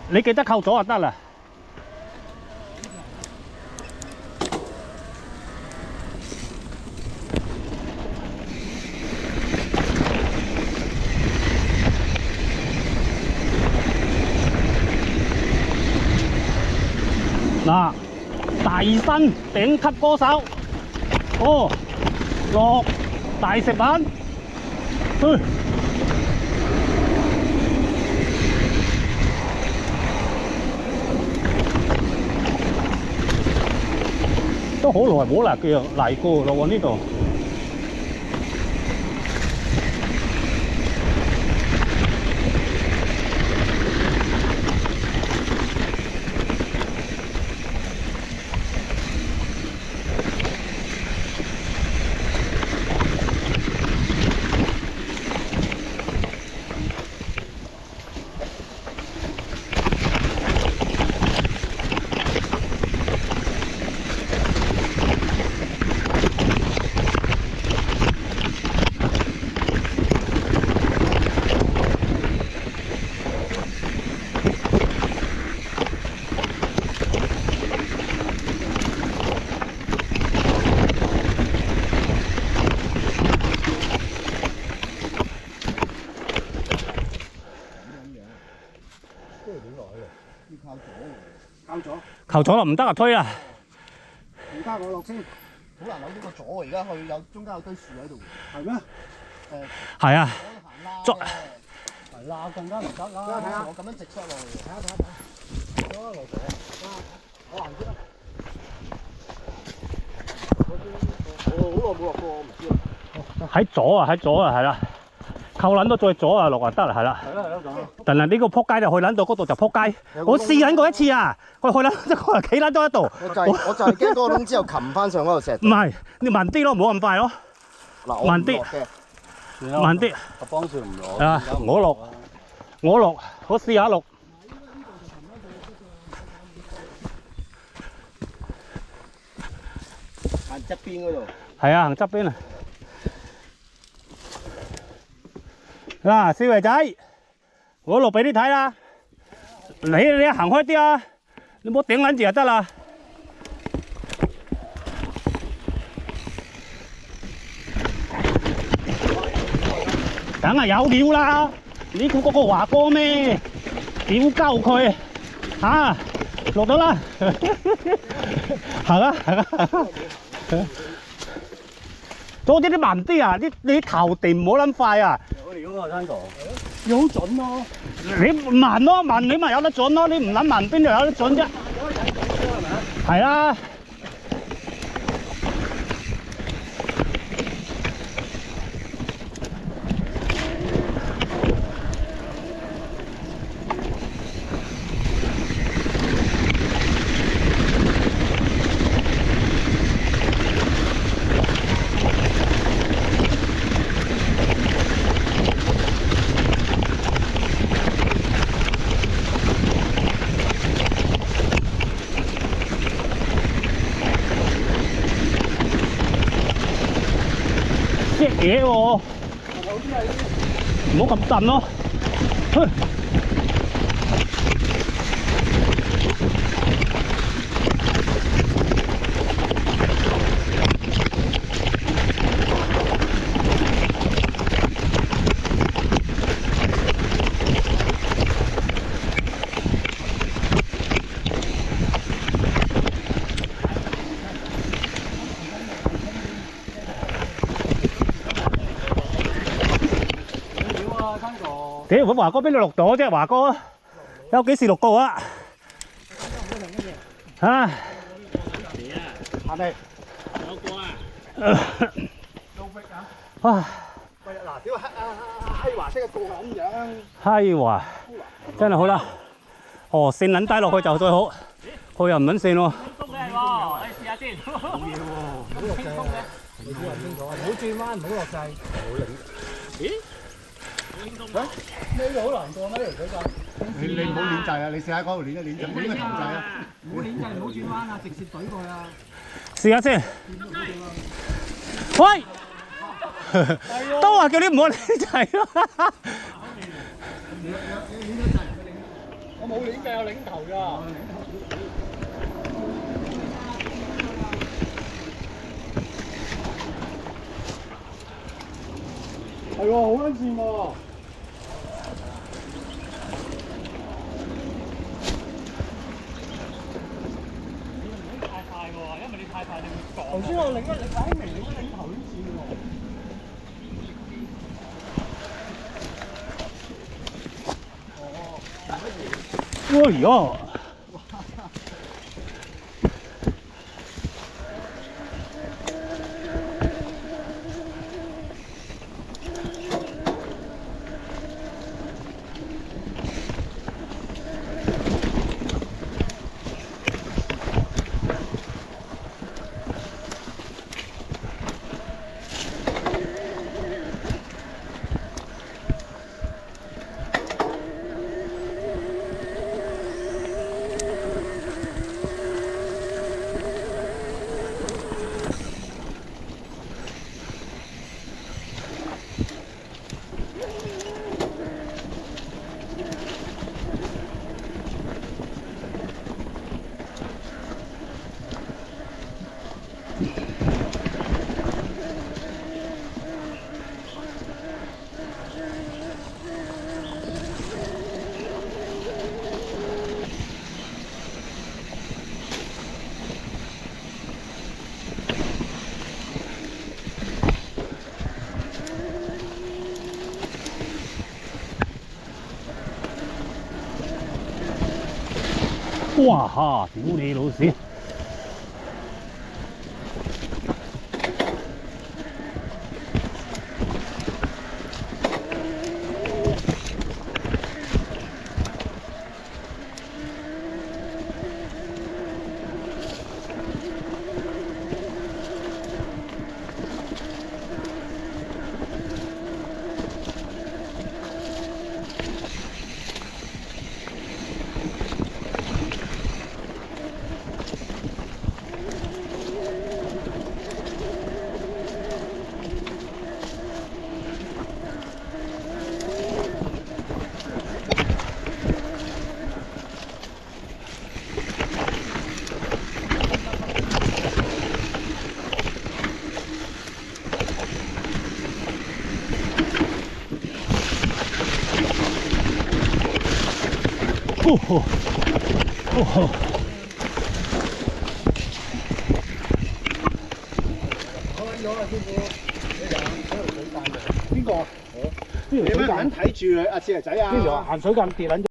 你記得扣咗就得啦。嗱，大新頂級歌手，哦，落大食品，都好耐冇嚟過咯喎呢度。靠咗啦，唔得啊，推啦！而家我落先，好難扭呢個左而家去有中間有堆樹喺度。係咩？係啊。左係啦，更加唔得啦。睇下我咁樣直塞落去，睇下。左落左。我行先啦。我好耐冇落過，我唔知啊。喺左啊，係啦。扣撚到再左啊落啊得啦，係啦。係啦，但係呢個撲街就去撚到嗰度就撲街。我試撚過一次啊，去撚到企撚咗喺度。我就係驚嗰個窿之後擒翻上嗰度石。唔係，你慢啲咯，唔好咁快咯。嗱，慢啲，慢啲。阿幫少唔落。啊，我落，我試下落。行側邊嗰度。係啊，行側邊啊。嗱，四圍仔，我落俾你睇啦。你行開啲啊，你唔好頂撚住就得啦。梗係有料啦！你估嗰個華哥咩？屌鳩佢嚇，落到啦！行啊！多啲慢啲啊！你頭地唔好撚快啊！我哋嗰個山度，你好準咯！你慢咯，慢你咪有得準咯！你唔撚慢邊度有得準啫？係啦。隻嘢喎，唔好咁震咯。屌，咁華哥邊度錄到啫？華哥有幾時錄過啊？嚇！下邊有個啊！哇！喂，嗱，屌閪華式嘅個咁樣。閪華真係好啦。哦，線撚低落去就最好。佢又唔撚線喎。輕鬆嘅係喎，你試下先。好嘢喎，好落勢。你估人清楚，唔好轉彎，唔好落勢。好靈。咦？呢個好難過咩？條水掣。你唔好攣掣啊！你試下嗰度攣一攣就，呢個頭掣啊！唔好攣掣，唔好轉彎啊！直接懟過去啊！試下先。喂！都話叫你唔好攣掣咯。你攣咗掣，我我冇鏈嘅，有領頭㗎。係喎，好撚掂喎！太快喎，因為你太快你會撞。頭先我領擺明領頭先線喎。哎呀！哇哈！屌你老屎！哦吼！哦吼！我揾咗啦，師傅，你就喺度水間嘅。邊個？我。你乜撚睇住佢阿四仔啊？邊條行水間跌撚咗？